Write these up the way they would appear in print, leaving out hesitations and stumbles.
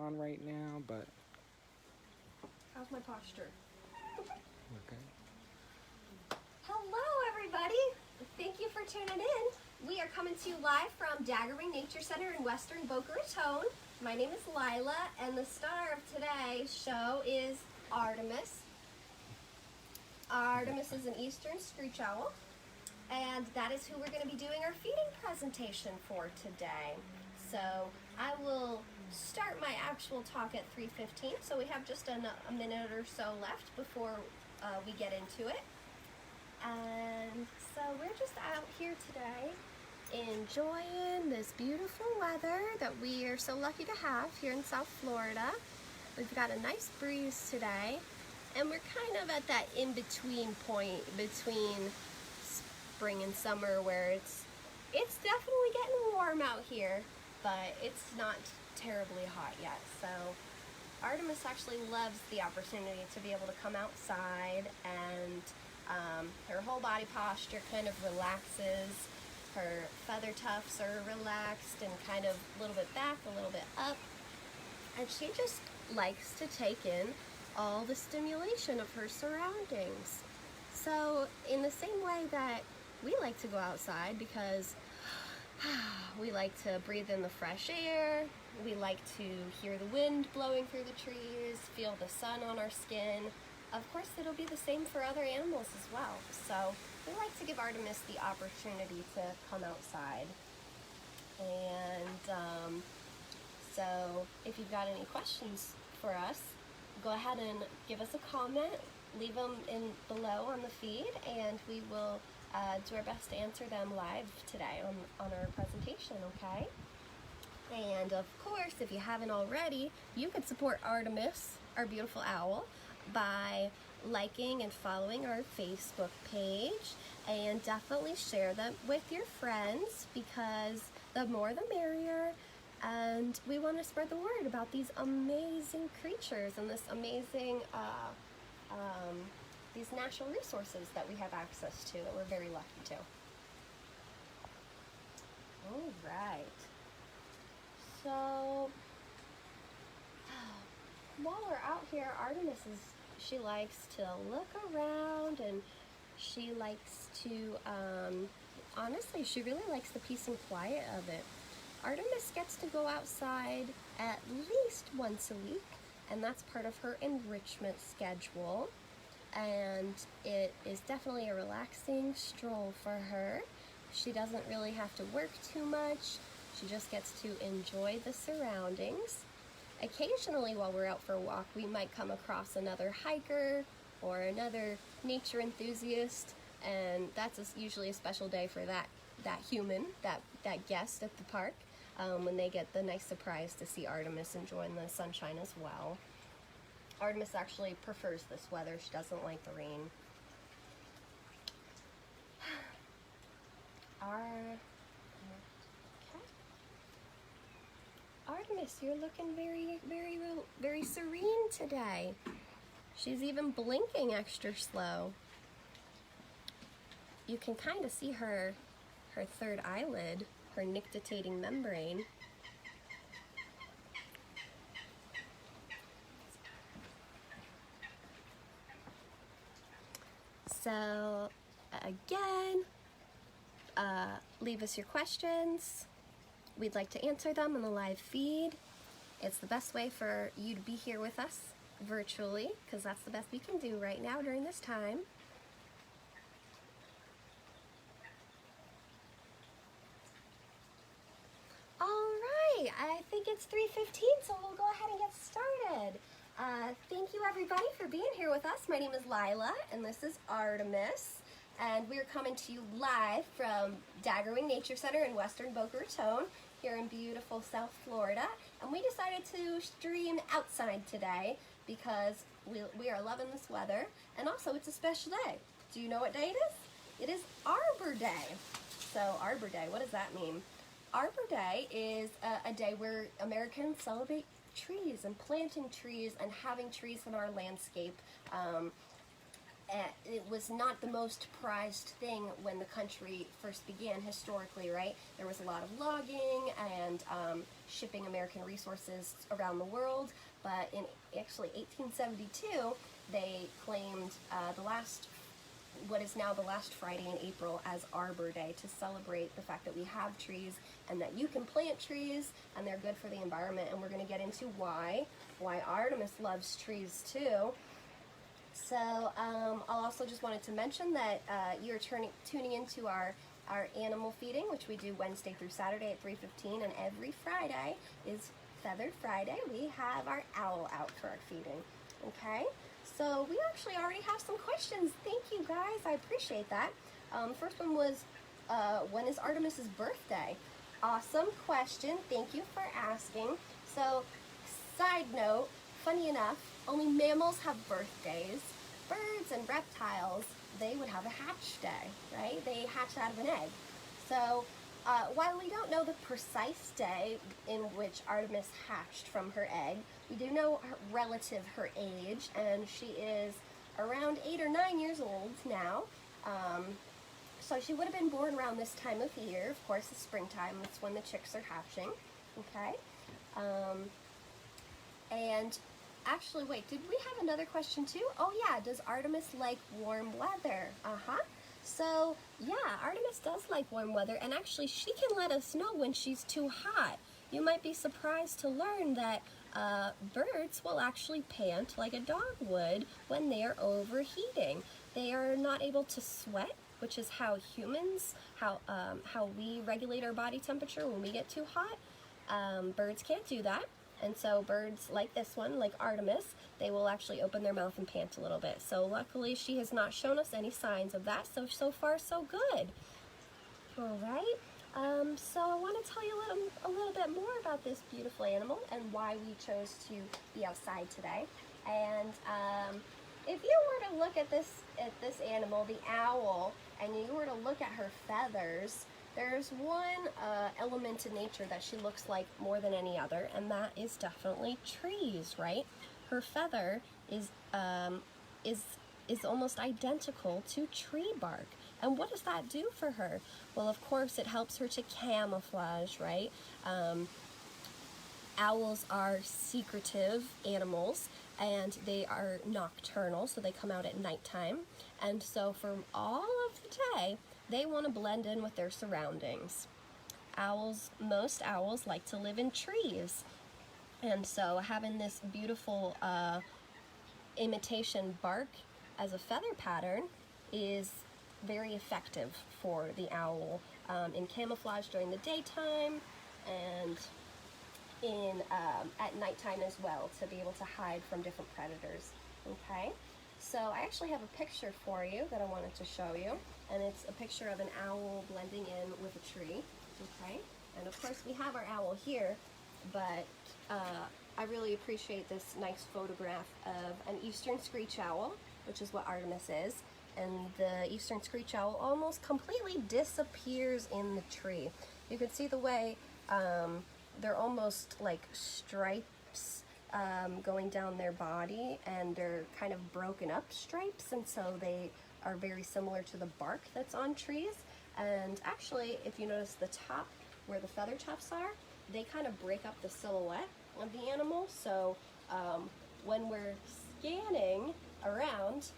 on right now, but How's my posture? okay. Hello, everybody. Thank you for tuning in. We are coming to you live from Daggerwing Nature Center in Western Boca Raton. My name is Lila, and the star of today's show is Artemis. Artemis is an eastern screech owl, and that is who we're going to be doing our feeding presentation for today. So I will start my actual talk at 3:15, so we have just a minute or so left before we get into it. And so we're just out here today enjoying this beautiful weather that we are so lucky to have here in South Florida. We've got a nice breeze today, and we're kind of at that in-between point between spring and summer where it's definitely getting warm out here, but it's not terribly hot yet. So Artemis actually loves the opportunity to be able to come outside, and her whole body posture kind of relaxes. Her feather tufts are relaxed and kind of a little bit back, a little bit up, and she just likes to take in all the stimulation of her surroundings. So in the same way that we like to go outside because we like to breathe in the fresh air, we like to hear the wind blowing through the trees, feel the sun on our skin. Of course, it'll be the same for other animals as well. So we like to give Artemis the opportunity to come outside. And so if you've got any questions for us, go ahead and give us a comment, leave them in below on the feed, and we will do our best to answer them live today on our presentation, okay? And of course, if you haven't already, you can support Artemis, our beautiful owl, by liking and following our Facebook page, and definitely share them with your friends, because the more the merrier, and we want to spread the word about these amazing creatures and this amazing these natural resources that we have access to, that we're very lucky to. All right. So while we're out here, Artemis she likes to look around, and she likes to, honestly, she really likes the peace and quiet of it. Artemis gets to go outside at least once a week, and that's part of her enrichment schedule. And it is definitely a relaxing stroll for her. She doesn't really have to work too much. She just gets to enjoy the surroundings. Occasionally, while we're out for a walk, we might come across another hiker or another nature enthusiast, and that's usually a special day for that human, that guest at the park, when they get the nice surprise to see Artemis enjoying the sunshine as well. Artemis actually prefers this weather. She doesn't like the rain. Artemis, you're looking very serene today. She's even blinking extra slow. You can kind of see her third eyelid, her nictitating membrane. So again, leave us your questions. We'd like to answer them on the live feed. It's the best way for you to be here with us virtually, because that's the best we can do right now during this time. All right, I think it's 3:15, so we'll go ahead and get started. Thank you everybody for being here with us. My name is Lila, and this is Artemis, and we're coming to you live from Daggerwing Nature Center in Western Boca Raton, here in beautiful South Florida. And we decided to stream outside today because we are loving this weather, and also it's a special day. Do you know what day it is? It is Arbor Day. So Arbor Day, what does that mean? Arbor Day is a day where Americans celebrate trees and planting trees and having trees in our landscape. It was not the most prized thing when the country first began historically, right? There was a lot of logging and shipping American resources around the world. But in actually 1872, they claimed what is now the last Friday in April as Arbor Day, to celebrate the fact that we have trees and that you can plant trees and they're good for the environment. And we're going to get into why Artemis loves trees too. So I also just wanted to mention that you're tuning into our animal feeding, which we do Wednesday through Saturday at 3:15, and every Friday is Feathered Friday. We have our owl out for our feeding. Okay, so we actually already have some questions. Thank you guys, I appreciate that. First one was, when is Artemis's birthday? Awesome question, thank you for asking. So, side note, funny enough, only mammals have birthdays. Birds and reptiles, they would have a hatch day, right? They hatch out of an egg. So, while we don't know the precise day in which Artemis hatched from her egg, we do know her age, and she is around 8 or 9 years old now. So she would have been born around this time of year. Of course, it's springtime. That's when the chicks are hatching. Okay. And actually, wait, did we have another question too? Oh yeah, does Artemis like warm weather? So yeah, Artemis does like warm weather, and actually she can let us know when she's too hot. You might be surprised to learn that birds will actually pant like a dog would when they are overheating. They are not able to sweat, which is how humans, how we regulate our body temperature when we get too hot. Birds can't do that. And so birds like this one, like Artemis, they will actually open their mouth and pant a little bit. So luckily she has not shown us any signs of that, so far so good. All right, so I want to tell you a little bit more about this beautiful animal and why we chose to be outside today. And if you were to look at this animal, the owl, and you were to look at her feathers, there's one element in nature that she looks like more than any other, and that is definitely trees, right? Her feather is almost identical to tree bark. And what does that do for her? Well, of course, it helps her to camouflage, right? Owls are secretive animals, and they are nocturnal, so they come out at nighttime. And so for all of the day, they want to blend in with their surroundings. Most owls like to live in trees. And so having this beautiful imitation bark as a feather pattern is very effective for the owl in camouflage during the daytime and at nighttime as well, to be able to hide from different predators. Okay, so I actually have a picture for you that I wanted to show you, and it's a picture of an owl blending in with a tree. Okay, and of course we have our owl here, but I really appreciate this nice photograph of an eastern screech owl, which is what Artemis is. And the eastern screech owl almost completely disappears in the tree. You can see the way they're almost like stripes going down their body, and they're kind of broken up stripes, and so they are very similar to the bark that's on trees. And actually, if you notice the top where the feather tufts are, they kind of break up the silhouette of the animal. So when we're scanning around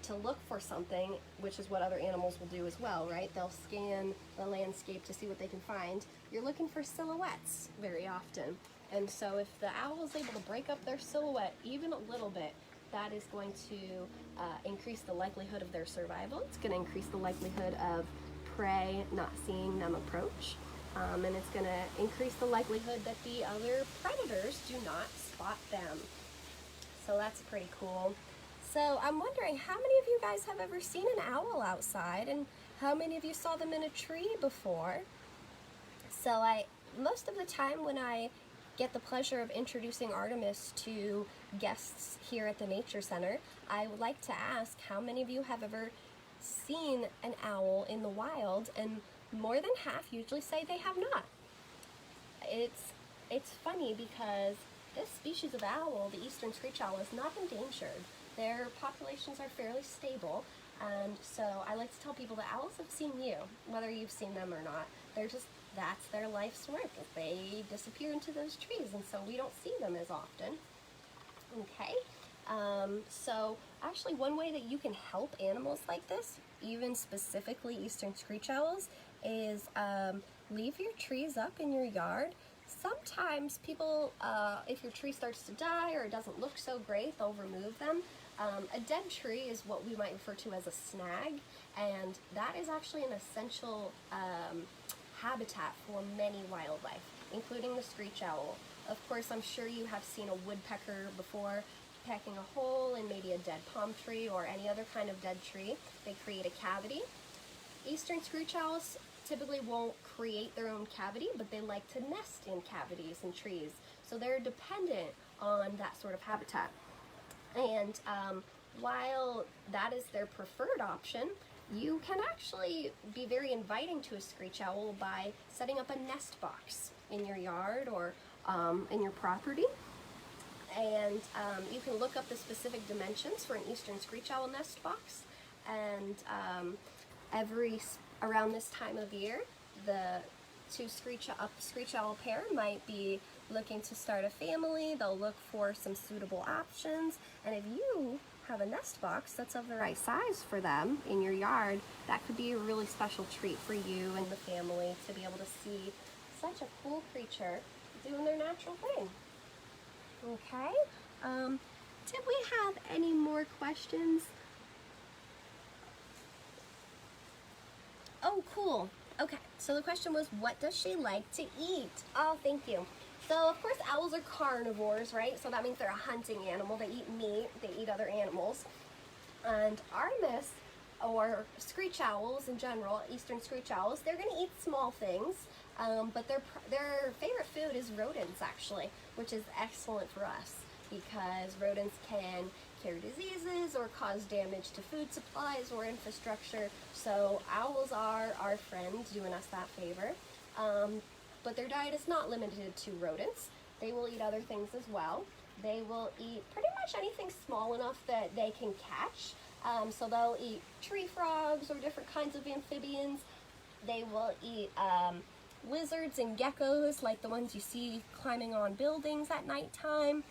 to look for something, which is what other animals will do as well, right? They'll scan the landscape to see what they can find. You're looking for silhouettes very often. And so if the owl is able to break up their silhouette even a little bit, that is going to increase the likelihood of their survival. It's going to increase the likelihood of prey not seeing them approach. And it's going to increase the likelihood that the other predators do not spot them. So that's pretty cool. So I'm wondering, how many of you guys have ever seen an owl outside, and how many of you saw them in a tree before? So most of the time when I get the pleasure of introducing Artemis to guests here at the Nature Center, I would like to ask how many of you have ever seen an owl in the wild, and more than half usually say they have not. It's funny because this species of owl, the eastern screech owl, is not endangered. Their populations are fairly stable, and so I like to tell people that owls have seen you, whether you've seen them or not. that's their life's work. They disappear into those trees, and so we don't see them as often. Okay, so actually one way that you can help animals like this, even specifically eastern screech owls, is leave your trees up in your yard. Sometimes people, if your tree starts to die or it doesn't look so great, they'll remove them. A dead tree is what we might refer to as a snag, and that is actually an essential habitat for many wildlife, including the screech owl. Of course, I'm sure you have seen a woodpecker before pecking a hole in maybe a dead palm tree or any other kind of dead tree. They create a cavity. Eastern screech owls typically won't create their own cavity, but they like to nest in cavities in trees. So they're dependent on that sort of habitat. And while that is their preferred option, you can actually be very inviting to a screech owl by setting up a nest box in your yard or in your property. And you can look up the specific dimensions for an eastern screech owl nest box. And around this time of year, the screech owl pair might be looking to start a family. They'll look for some suitable options, and if you have a nest box that's of the right size for them in your yard, that could be a really special treat for you and the family to be able to see such a cool creature doing their natural thing. Okay, did we have any more questions? Oh, cool. Okay, so the question was, what does she like to eat? Oh, thank you. So, of course, owls are carnivores, right? So that means they're a hunting animal. They eat meat. They eat other animals. And Artemis, or screech owls in general, eastern screech owls, they're going to eat small things. But their favorite food is rodents, actually, which is excellent for us because rodents can carry diseases or cause damage to food supplies or infrastructure. So owls are our friend, doing us that favor. But their diet is not limited to rodents. They will eat other things as well. They will eat pretty much anything small enough that they can catch. So they'll eat tree frogs or different kinds of amphibians. They will eat lizards and geckos, like the ones you see climbing on buildings at nighttime.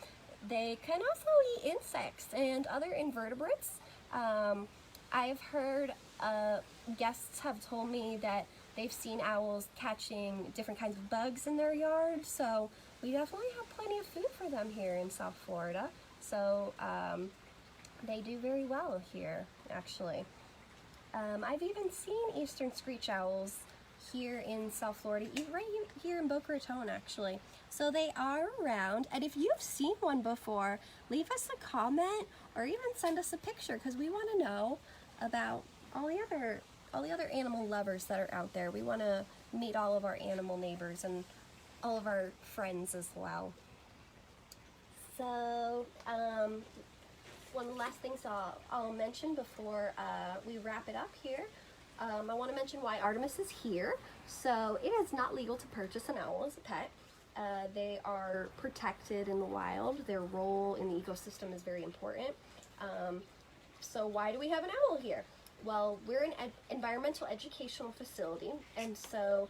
They can also eat insects and other invertebrates. I've heard guests have told me that they've seen owls catching different kinds of bugs in their yard, so we definitely have plenty of food for them here in South Florida. So they do very well here, actually. I've even seen eastern screech owls here in South Florida, right here in Boca Raton, actually. So they are around, and if you've seen one before, leave us a comment or even send us a picture, because we want to know about all the other animal lovers that are out there. We want to meet all of our animal neighbors and all of our friends as well. So one of the last things I'll mention before we wrap it up here, I want to mention why Artemis is here. So it is not legal to purchase an owl as a pet. They are protected in the wild. Their role in the ecosystem is very important. So why do we have an owl here? Well, we're an environmental educational facility, and so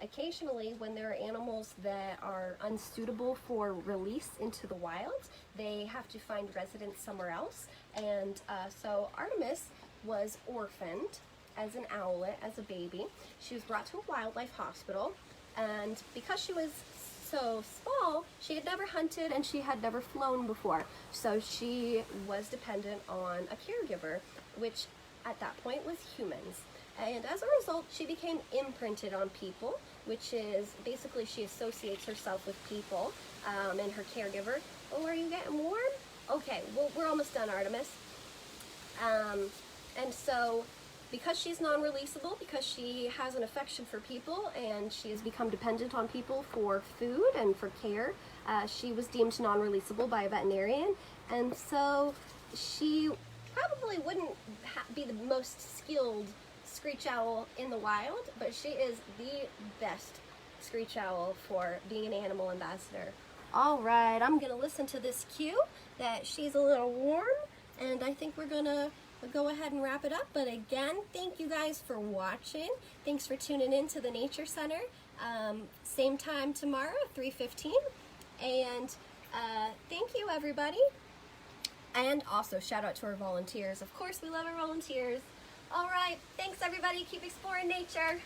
occasionally when there are animals that are unsuitable for release into the wild, they have to find residence somewhere else. And so Artemis was orphaned as an owlet, as a baby. She was brought to a wildlife hospital, and because she was so small, she had never hunted and she had never flown before. So she was dependent on a caregiver, which at that point was humans. And as a result, she became imprinted on people, which is basically she associates herself with people and her caregiver. Oh, are you getting warm? Okay, well, we're almost done, Artemis. And so because she's non-releasable, because she has an affection for people and she has become dependent on people for food and for care, she was deemed non-releasable by a veterinarian. And so she probably wouldn't be the most skilled screech owl in the wild, but she is the best screech owl for being an animal ambassador. All right, I'm gonna listen to this cue that she's a little warm, and I think we're gonna go ahead and wrap it up. But again, thank you guys for watching. Thanks for tuning in to the Nature Center. Same time tomorrow, 3:15. And thank you, everybody. And also, shout out to our volunteers. Of course, we love our volunteers. All right, thanks, everybody. Keep exploring nature.